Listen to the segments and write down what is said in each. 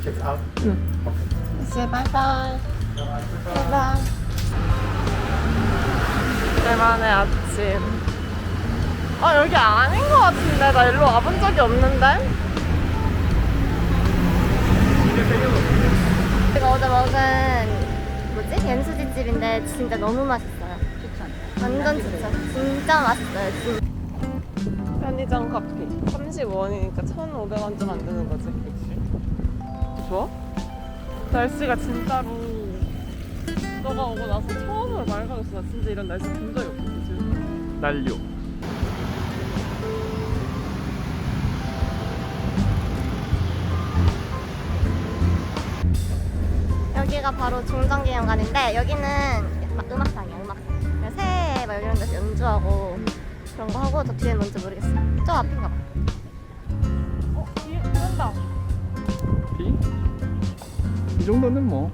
check out. 이제 바이바이. 바이바이. 대만의 아침. 여기 아닌 것 같은데? 나 일로 와본 적이 없는데? 제가 어제 먹은 뭐지? 연수지 집인데 진짜 너무 맛있어요. 추천. 완전 추천. 진짜 맛있어요. 진짜. 편의점 커피 30원이니까 1,500원 좀 안 되는 거지. 그치? 좋아? 날씨가 진짜로 너가 오고 나서 처음으로 맑아졌어. 나 진짜 이런 날씨 본 적이 없거든. 난료. 여기가 바로 중정기념관인데 여기는 음악상이야. 음악상. 새해 막 이런 데서 연주하고 그런 거 하고 저 뒤에는 뭔지 모르겠어. 저 앞인가 봐. 비 온다. 비? 이 정도는 뭐.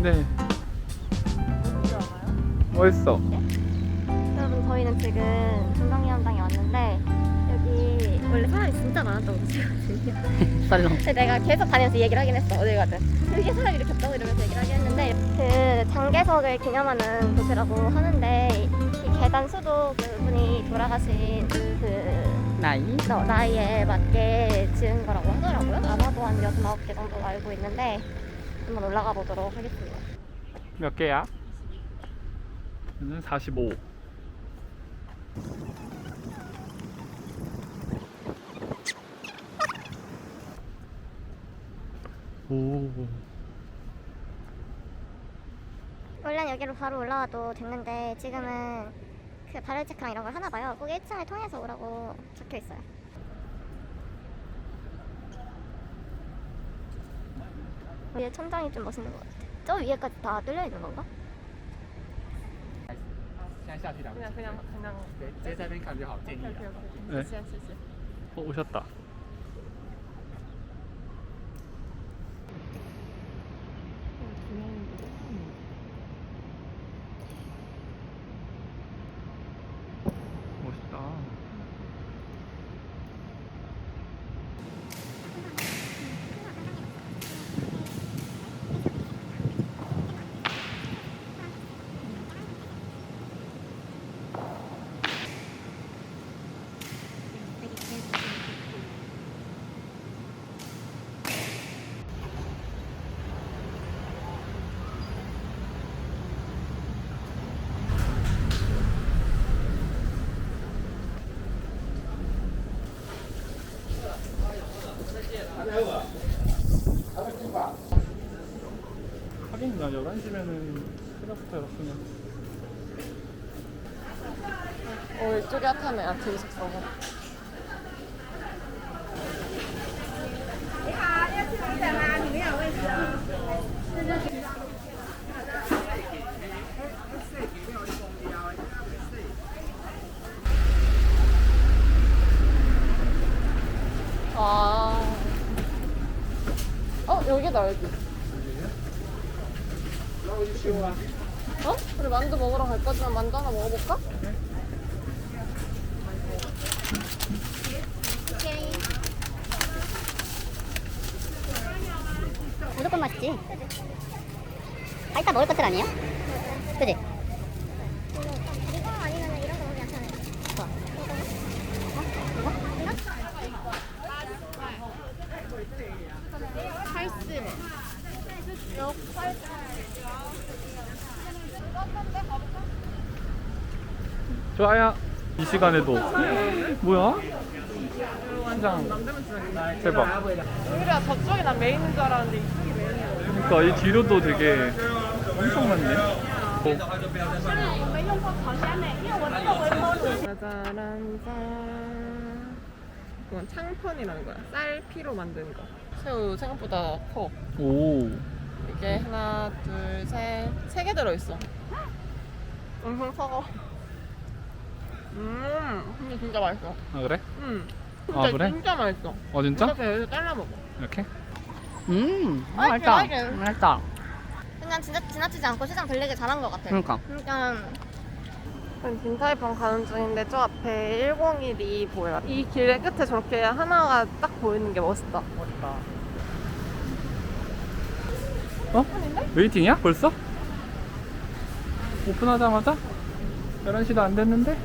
네. 멋있어. 여러분 저희는 지금 중정기념당에 왔는데 여기 원래 사람이 진짜 많았던 곳이거든요. 썰렁. 근데 내가 계속 다니면서 얘기를 하긴 했어. 어딜 가든 이게 사람이 이렇게 없다고 이러면서 얘기를 하긴 했는데 그 장개석을 기념하는 곳이라고 하는데 이 계단 수도 그분이 돌아가신 그 나이에 맞게 지은 거라고 하더라고요. 아마도 한 6, 9개 정도 알고 있는데 한번 올라가 보도록 하겠습니다. 몇 개야? 저는 45. 오. 원래는 여기로 바로 올라와도 됐는데 지금은 그 발열 체크랑 이런 걸 하나 봐요. 꼭 1층을 통해서 오라고 적혀 있어요. 위에 천장이 좀 멋있는 것 같아. 저 위에까지 다 뚫려 있는 건가? 그냥 直接在那边看就好，建议啊。 네. 오셨다. 멋있다. 하긴 나 11시면은 생각부터 열었으면. 이쪽이 핫하네. 아트 기숙사가. 여기다 여기. 우리 만두 먹으러 갈 거지만 만두 하나 먹어볼까? 무조건 맛있지. 이따 먹을 것들 아니에요? 그지? 이거 아니면 이런 거 먹으면 괜찮아요. 좋아요. 이 시간에도. 뭐야? 시장 대박. 오히려 저쪽이 난 메인인 줄 알았는데 이쪽이 메인이야. 그러니까 이 뒤로도 되게 엄청 많네. 짜자란짠. 이건 창펀이라는 거야. 쌀 피로 만든 거. 새우 생각보다 커. 오. 이게 하나, 둘, 셋, 3개 들어있어. 엄청 커. 근데 진짜 맛있어. 아 그래? 진짜 아 그래? 진짜 맛있어. 진짜? 이렇게 여기서 잘라 먹어. 이렇게? 맛있다. 맛있지. 맛있다. 그냥 진짜 지나치지 않고 시장 들리게 잘한 것 같아. 그러니까. 그러니까 딘타이펑 가는 중인데 저 앞에 101이 보여요. 이 길의 끝에 저렇게 하나가 딱 보이는 게 멋있다. 멋있다. 어? 웨이팅이야? 벌써? 오픈하자마자? 11시도 안 됐는데?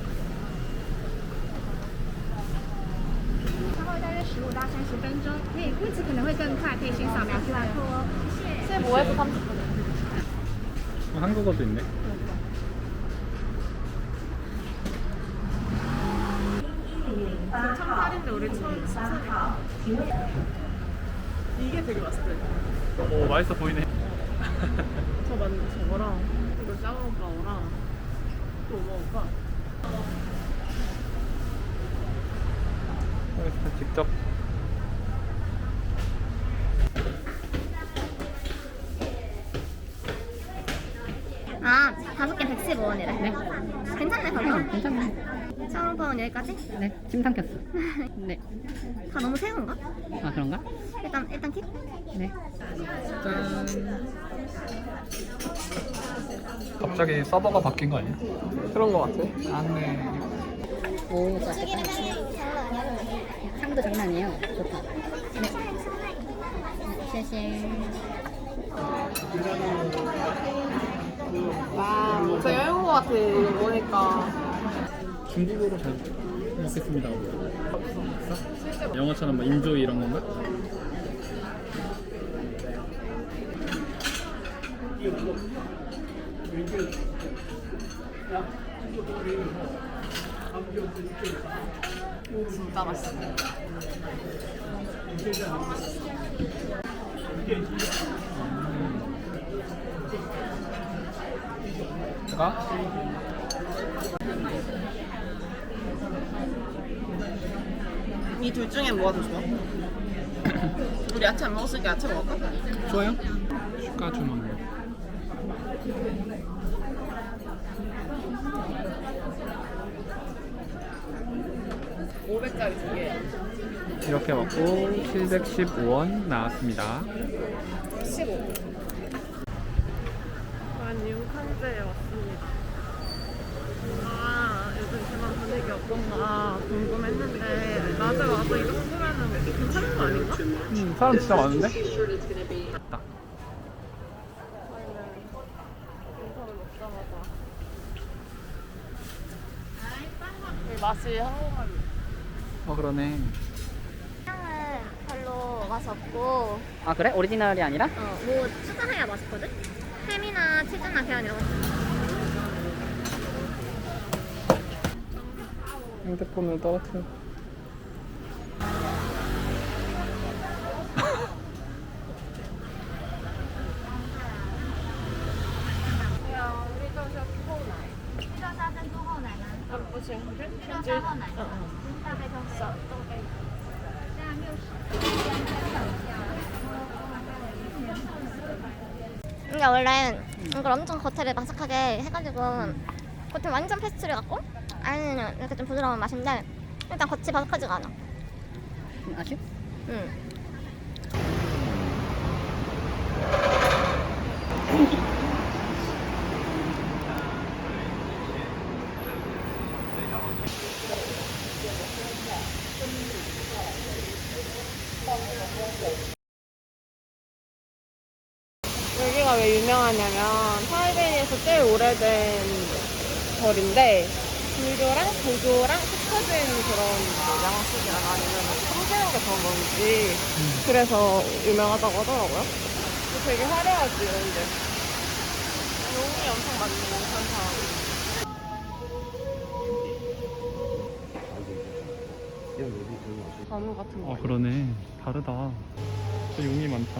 稍后大约15到30分钟，位置可能会更快，可以先扫描 QR code 哦。谢谢。 15에서 30분. 한국어도 있네. 참탈인데 우리 처음 시작이다. 이게 되게 맛있대. 오, 맛있어 보이네. 저거랑 이거 작은 오빠랑 또 먹을까? 여기서 직접. 아, 5개 115원이래. 네. 괜찮네, 가격. 괜찮네. 샤워방은 여기까지? 네, 침 삼켰어. 네. 다 너무 새거인가? 아, 그런가? 일단 팁? 네. 짠. 갑자기 서버가 바뀐 거 아니야? 그런 거 같아. 안네. 오, 맛있겠다. 향도 장난 아니에요. 좋다. 네. 쉐쉐. 와, 진짜 여행 거 같아. 이거 보니까. 중국어로 잘 먹겠습니다. 영어처럼 뭐 인조이 이런 건가? 진짜 맛있어. 제가 이 둘 중에 뭐가 더 좋아? 우리 야채 안 먹었으니까 야채 먹을까? 좋아요? 슈가 주먹. 500짜리 두 개. 이렇게 먹고 715원 나왔습니다. 15. 뉴칸즈에 왔습니다. 아, 요즘 대만 분위기 어떤가 궁금했는데 낮에 와서 이 정도면은 괜찮은 거 아닌가? 사람 진짜 많은데? 맞다. 맛이 한국말. 그러네. 향은 별로 맛이 없고, 아 그래? 오리지널이 아니라? 뭐 추가해야 맛있거든? 햄이나 치즈나 그냥 이런 거. 핸드폰을 떨어뜨려. 이게 원래 이걸 엄청 겉에를 바삭하게 해가지고 겉에 완전 페스트리 같고 안에는 이렇게 좀 부드러운 맛인데 일단 겉이 바삭하지가 않아. 아쉬워? 응. 여기가 왜 유명하냐면 타이베이에서 제일 오래된 절인데 불교랑 도교랑 합쳐진 그런 뭐 양식이랑 아니면 성지는 게 더 뭔지 그래서 유명하다고 하더라고요. 근데 되게 화려하지 이런데. 용이 엄청 많네 용산사. 단우 같은 거. 그러네. 다르다. 진짜 용이 많다.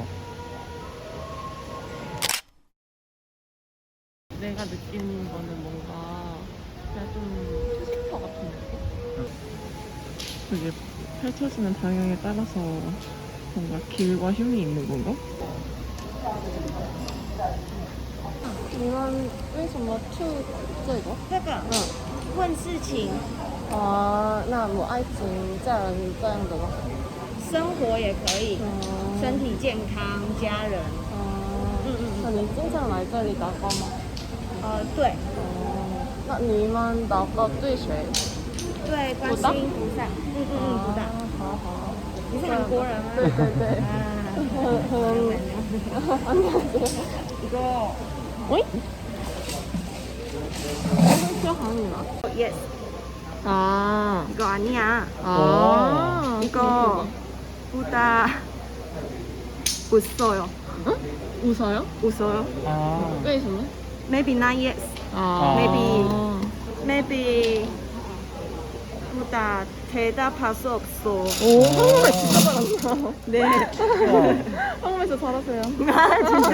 내가 느끼는 거는 뭔가 그냥 좀 투심터 같은 느낌? 그게 펼쳐지는 방향에 따라서 뭔가 길과 흉이 있는 건가? 이건 왜什么去这个？这个问事情、啊，那我爱情家人这样的吗？生活也可以，身体健康、家人。那你经常来这里打工吗？对，那你们祷告对谁？对，观世音菩萨。菩萨。好好。你是韩国人吗？对对对。이거 어이? 진짜 한국어? yes. 아. 이거 아니야. 아. 이거 보다 웃어요. 응? 웃어요? 웃어요. 아. 왜 웃었네? Maybe not yes. 아. Maybe 보다 대답할 수 없어. 오, 한국말 진짜 잘한다. 네. 한국에서 잘하세요. 진짜?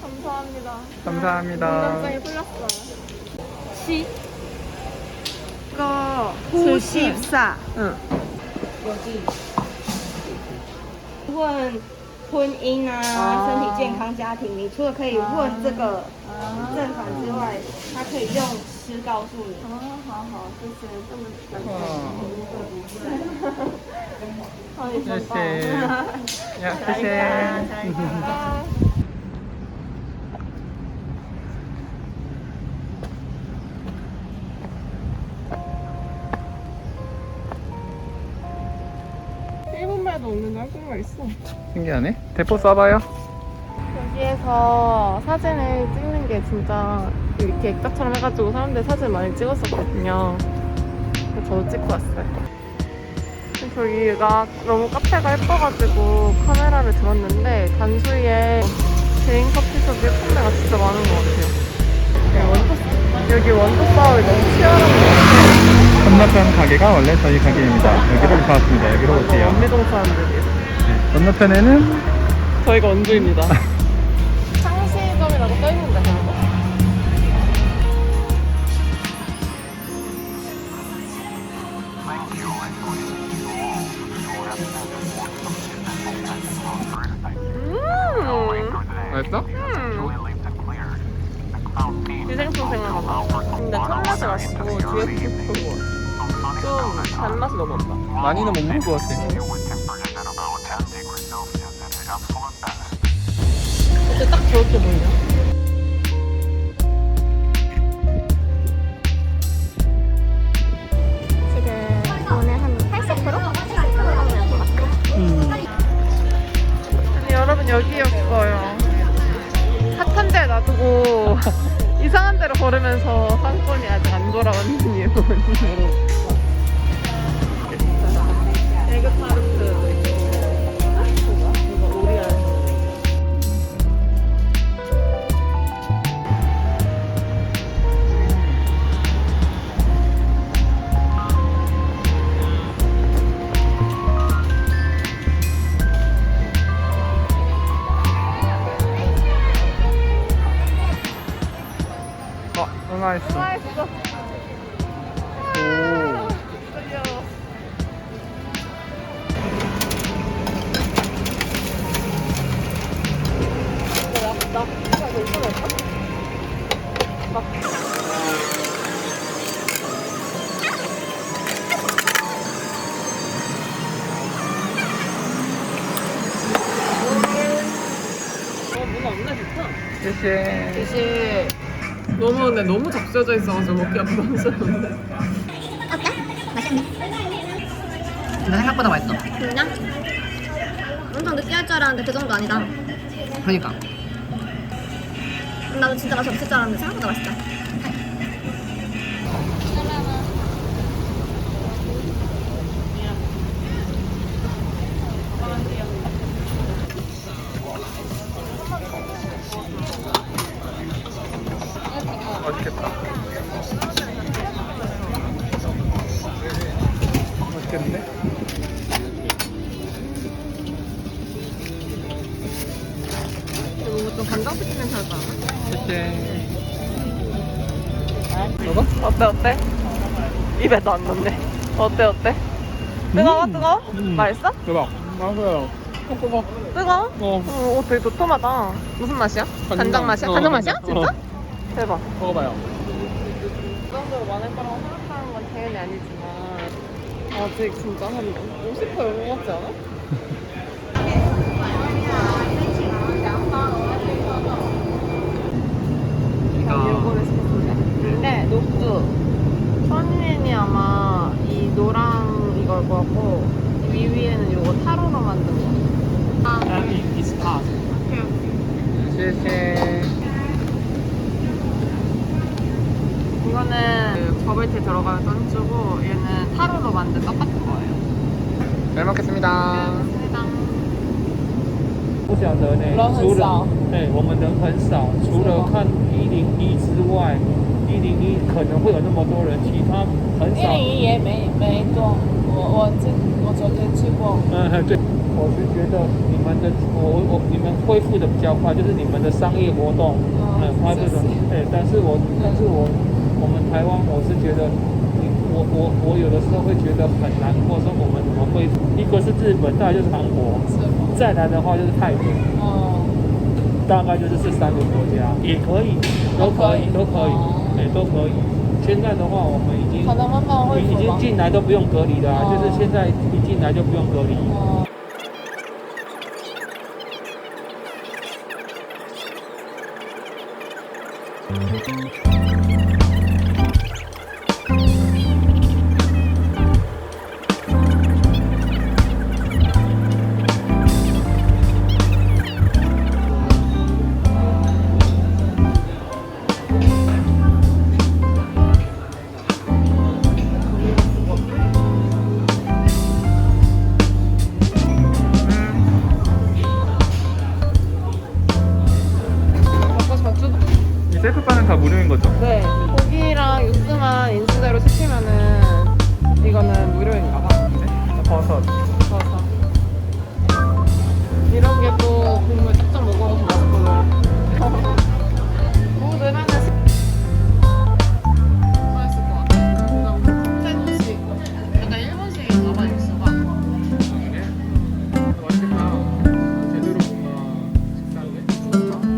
감사합니다. 감사합니다. 공감장이 풀렸어요. 시. 이거 94. 응.问婚姻啊、身体健康、家庭，你除了可以问这个正反之外，它可以用诗告诉你。好好，谢谢，这么感谢谢。呀，谢谢。 일본말도 없는데 한국말 있어. 신기하네. 대포 써봐요. 여기에서 사진을 찍는 게 진짜 이렇게 액자처럼 해가지고 사람들이 사진 많이 찍었었거든요. 그래서 저도 찍고 왔어요. 저기가 너무 카페가 예뻐가지고 카메라를 들었는데 단수위에 개인 커피숍 예쁜 데가 진짜 많은 것 같아요. 여기 원두 싸움이 너무 치열한데 건너편 가게가 원래 저희 가게입니다. 여기로 이사 왔습니다. 여기로 오세요. 원미동 사람들이에요. 건너편에는 저희가 원주입니다. 상시점이라고 써있는데 그런 거? 맛있어? 기생충 생각난다. 근데 첫맛이 맛있고 뒤에 깊은 거 같아. 좀 단맛이 너무 없다. 많이는 못 먹을 것 같아. 어째 딱 저렇게 보이냐? 지금 오늘 한 80%? 나오는 것 같아요. 아니 여러분 여기였어요. 핫한 데 놔두고 이상한 데로 걸으면서 상권이 아직 안 돌아온 이유. 에그타르트 이거 오리알. 맛있어. 맛있어. 오. 귀여워. 나 이거 있어볼까? 문어 없네 진짜.谢谢. 대신 너무 근데 너무 적셔져 있어가지고 먹기가 부담스러운데. 어때? 맛있네. 근데 생각보다 맛있어. 그냥? 엄청 느끼할 줄 알았는데 그 정도 아니다. 그러니까. 나도 진짜 맛이 없을 줄 알았는데 생각보다 맛있다. 맛있겠다. 맛있겠는데? 이거 좀 간장치킨 냄새 나지 않아? 谢谢. 먹어? 어때? 입에도 안 넣네. 어때? 뜨거워? 뜨거워? 맛있어? 대박. 맛있어요. 뜨거. 뜨거워? 어. 되게 도톰하다. 무슨 맛이야? 간장 맛이야? 간장 맛이야? 진짜? 대박. 먹어봐요. 이 정도로 많을 거라고 생각하는 건 당연히 아니지만 아직 진짜 한 50% 넘어갔지 않아? 일본에서 辣的。谢谢。 이거는 그 버블티 들어가는 던주고 얘는 타로로 만든 떡 같은 거예요. 잘 먹겠습니다. 不晓得呢，除了对我们人很少，除了看101之外，101可能会有那么多人，其他很少。101也没多，我昨天去过。对，我是觉得你们的你们恢复的比较快，就是你们的商业活动，它这种对，但是我们台湾，我是觉得。我有的时候会觉得很难过，说我们怎么会？一个是日本，再来就是韩国，再来的话就是泰国，大概就是这3个国家，也可以，都可以，都可以。现在的话，我们已经可能慢慢会已经进来都不用隔离了，就是现在一进来就不用隔离。이 셀프바는 다 무료인 거죠? 네. 고기랑 육수만 인수대로 시키면은 이거는 무료인가 봐. 버섯. 버섯. 이런 게 또 국물 쫙쫙 먹어서 맛있거든. 뭐 넣으면은 맛있을 것 같아. 그냥 태국식, 약간 일본식인가 봐 육수가. 맛있겠다. 제대로 보면 식사인데?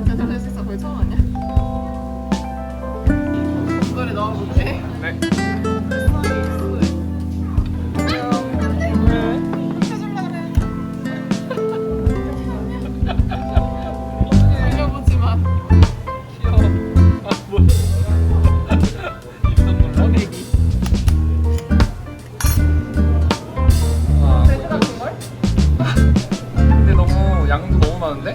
제대로 식사 거의 처음 아니야? 노래 넣어볼게. 네. 돌려보지 마. 귀여워. 아, 뭐야. 입성 놀라내기. 돼지 같은 걸? 근데 너무 양도 너무 많은데?